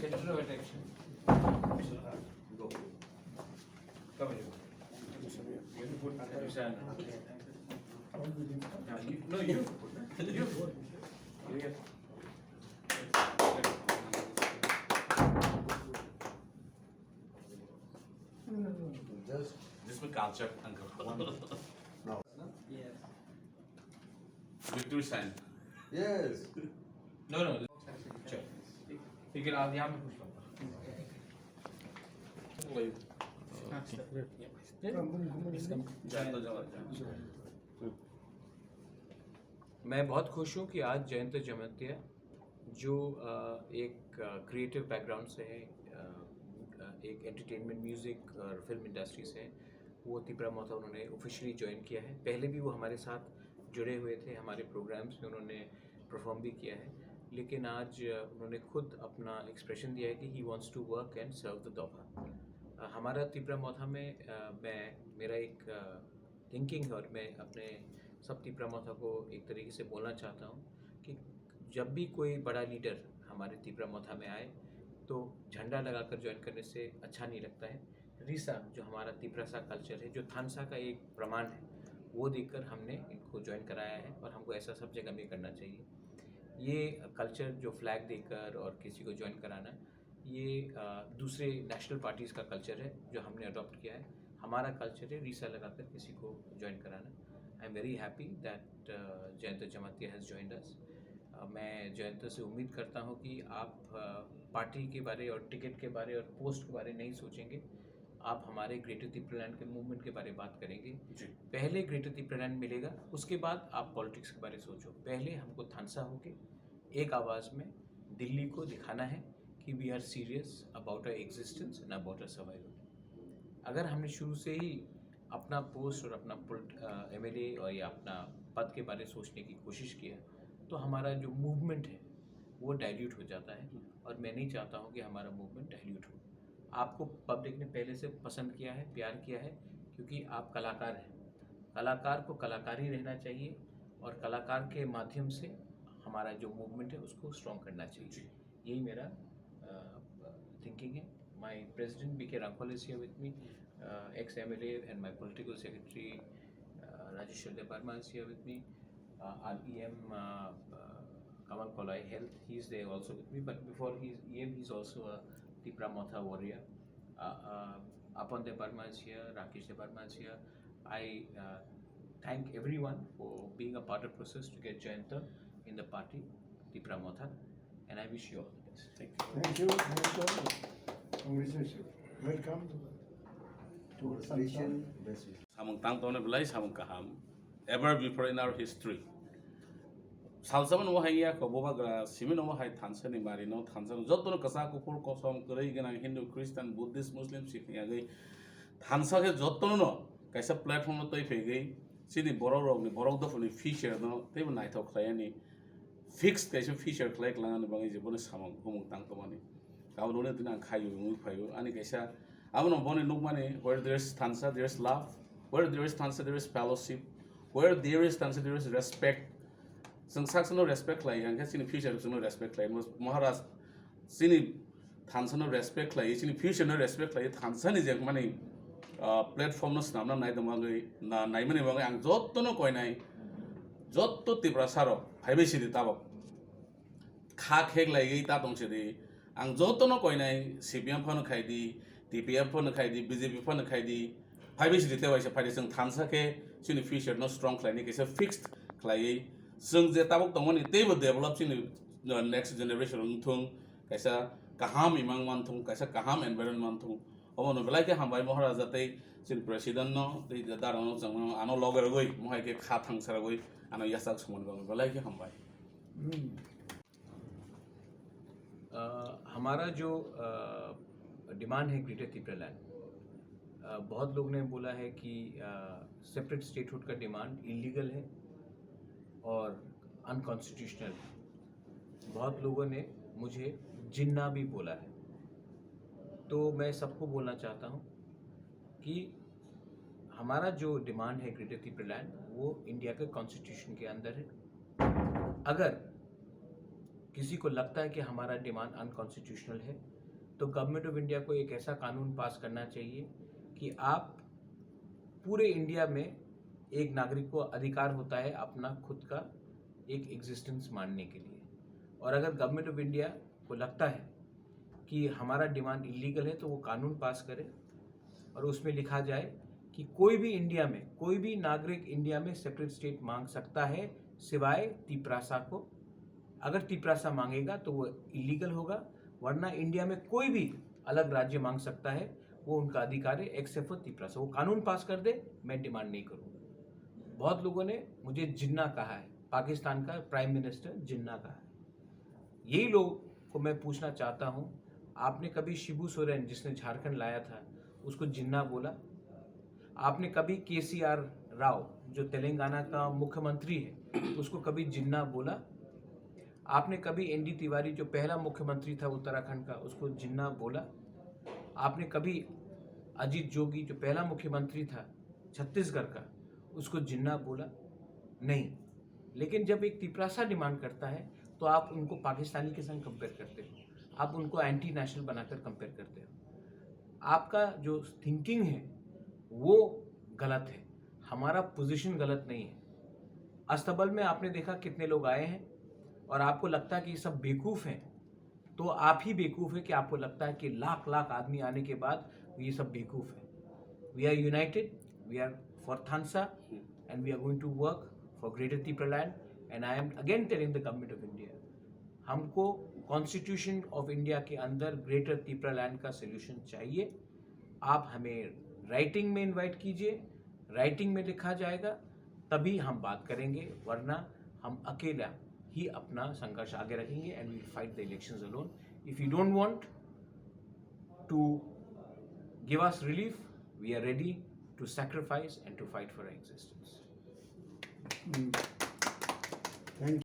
Center of attention. Go. Come here. You put Hussain. No, you. You. Here. Just This is my culture, uncle. now. Yes. Victory sign. Yes. No, no. Sure. You can ask यहाँ पे पूछ लो. मैं बहुत खुश हूँ कि आज जयंत जमतिया जो एक क्रिएटिव बैकग्राउंड से है, एक एंटरटेनमेंट म्यूज़िक और फिल्म इंडस्ट्री से है, वो तिपरा मोथा उन्होंने ऑफिशियली ज्वाइन किया है. पहले भी वो हमारे साथ जुड़े हुए थे, हमारे प्रोग्राम्स में उन्होंने परफॉर्म भी किया है, लेकिन आज उन्होंने खुद अपना एक्सप्रेशन दिया है कि he wants to work and serve the दोहा. हमारा तिपरा मोथा में मेरा एक थिंकिंग है और मैं अपने सब तिपरा मोथा को एक तरीके से बोलना चाहता हूँ कि जब भी कोई बड़ा लीडर हमारे तिपरा मोथा में आए तो झंडा लगाकर ज्वाइन करने से अच्छा नहीं लगता है. रीसा जो हमारा तिपरासा कल्चर है, जो थानसा का एक प्रमाण है, वो देखकर हमने इनको ज्वाइन कराया है और हमको ऐसा सब जगह में करना चाहिए. ये कल्चर जो फ्लैग देकर और किसी को ज्वाइन कराना, ये दूसरे नेशनल पार्टीज़ का कल्चर है जो हमने अडॉप्ट किया है. हमारा कल्चर है रीसा लगाकर किसी को ज्वाइन कराना. I am very happy that Jayant जमतिया has joined us. मैं जयंत से उम्मीद करता हूँ कि आप पार्टी के बारे और टिकट के बारे और पोस्ट के बारे नहीं सोचेंगे, आप हमारे ग्रेटर तिपरालैंड के मूवमेंट के बारे में बात करेंगे. पहले ग्रेटर तिपरालैंड मिलेगा, उसके बाद आप पॉलिटिक्स के बारे में सोचो. पहले हमको थानसा होके एक आवाज़ में दिल्ली को दिखाना है कि we are serious about our existence and about our survival. अगर हमने शुरू से ही अपना पोस्ट और अपना MLA और या अपना पद के बारे में सोचने की कोशिश किया तो हमारा जो मूवमेंट है वो डाइल्यूट हो जाता है और मैं नहीं चाहता हूँ कि हमारा मूवमेंट डाइल्यूट हो. आपको पब्लिक ने पहले से पसंद किया है, प्यार किया है, क्योंकि आप कलाकार हैं. कलाकार को कलाकार ही रहना चाहिए और कलाकार के माध्यम से हमारा जो मूवमेंट है उसको स्ट्रॉन्ग करना चाहिए. यही मेरा थिंकिंग है. My president BK Rangwal is here with me, ex-MLA, and my political secretary Rajesh Verma is here with me. Our EM Kamal Kolai Health, he's there also with me, but before he's EM, he's also a Tipra Motha warrior. Apan De Barma is here, Rakesh De Barma is here. I thank everyone for being a part of the process to get Jayanta in the party, Tipra Motha, and I wish you all the best. Thank you. Thank you. Thank you. Congratulations. Welcome to Congratulations. Best wishes. Samung tang tone belai samung kaham. Ever before in our history. Salsaman mo haya ko boba gra simin mo hay thansa ni mari no thansa jotto no kasa ko por ko som krai gena Hindu, Christian, Buddhist, Muslim Sikh ya gai thansa ke jotto no kaisa platform no toi fe gai sini borok rok ni borok do ni feature no te bo nai thok khlai ni fixed kaisa feature khlai klang ni bangai je bon samung humung tang to mani kaun no tin ang khayu mu phayu ani kaisa abono bone look mani where there is thansa there is love, where there is thansa there is fellowship, where there is thansa there is respect. Sang saksa no respect lai yang sini future no respect lai Maharaj sini thansa no respect lai sini future no respect lai thansa ni jeng mani platform no snam na nai da mangai na nai mani mangai ang jotto no koi nai jotto tibra saro phaibe sidi tabak kha khek lai gai ta dong sidi ang jotto no koi nai CPM phone khai di TPM phone khai di BJP phone khai di phaibe sidi te waisa phai jeng thansa ke sini future no strong khai ni kaisa fixed khai जों जे ताबक दंमोन तेबो develop सिनि next generation थुं कैसा काहाम इमांग मान थुं कैसा काहाम environment मान थुं अबनो बेलाय के हमबाय महाराज जाते सिन प्रेसिडेंट नो ते दारानो जों आनो लगर गय महाय के खा थांसार गय आनो यासाक समन गय बेलाय के हमबाय. हमारा जो डिमांड है ग्रेटर तिपरालैंड, बहुत लोग ने बोला है कि सेपरेट स्टेटहुड का डिमांड इलीगल है और अनकॉन्स्टिट्यूशनल. बहुत लोगों ने मुझे जिन्ना भी बोला है. तो मैं सबको बोलना चाहता हूँ कि हमारा जो डिमांड है ग्रेटर तिपरालैंड वो इंडिया के कॉन्स्टिट्यूशन के अंदर है. अगर किसी को लगता है कि हमारा डिमांड अनकॉन्स्टिट्यूशनल है, तो गवर्नमेंट ऑफ इंडिया को एक ऐसा कानून पास करना चाहिए कि आप पूरे इंडिया में एक नागरिक को अधिकार होता है अपना खुद का एक एग्जिस्टेंस मानने के लिए। और अगर गवर्नमेंट ऑफ इंडिया को लगता है कि हमारा डिमांड इलीगल है, तो वो कानून पास करे और उसमें लिखा जाए कि कोई भी नागरिक इंडिया में सेपरेट स्टेट मांग सकता है सिवाय तिपरासा को। अगर तिपरासा मांगेगा तो वो इलीगल होगा, वरना इंडिया में कोई भी अलग राज्य मांग सकता है, वो उनका अधिकार है एक्सेप्ट फॉर तिपरासा। वो कानून पास कर दे, मैं डिमांड नहीं करूँगा। बहुत लोगों ने मुझे जिन्ना कहा है, पाकिस्तान का प्राइम मिनिस्टर जिन्ना कहा है। यही लोग को मैं पूछना चाहता हूँ, आपने कभी शिबू सोरेन जिसने झारखंड लाया था उसको जिन्ना बोला? आपने कभी KCR राव जो तेलंगाना का मुख्यमंत्री है उसको कभी जिन्ना बोला? आपने कभी ND तिवारी जो पहला मुख्यमंत्री था उत्तराखंड का उसको जिन्ना बोला? आपने कभी अजीत जोगी जो पहला मुख्यमंत्री था छत्तीसगढ़ का उसको जिन्ना बोला? नहीं। लेकिन जब एक तिपरासा डिमांड करता है तो आप उनको पाकिस्तानी के संग कंपेयर करते हो, आप उनको एंटी नेशनल बनाकर कंपेयर करते हो। आपका जो थिंकिंग है वो गलत है, हमारा पोजीशन गलत नहीं है। अस्तबल में आपने देखा कितने लोग आए हैं और आपको लगता है कि ये सब बेवकूफ़ हैं, तो आप ही बेवकूफ़ है कि आपको लगता है कि लाख लाख आदमी आने के बाद ये सब बेवकूफ़ है। We are united, we are for Thansa and we are going to work for greater Tipraland. And I am again telling the government of India, हमको कॉन्स्टिट्यूशन ऑफ इंडिया के अंदर ग्रेटर तिपरालैंड का सोल्यूशन चाहिए। आप हमें राइटिंग में इनवाइट कीजिए, राइटिंग में लिखा जाएगा तभी हम बात करेंगे, वरना हम अकेला ही अपना संघर्ष आगे रखेंगे and we fight the elections alone. If you don't want to give us relief, we are ready to sacrifice and to fight for our existence. Thank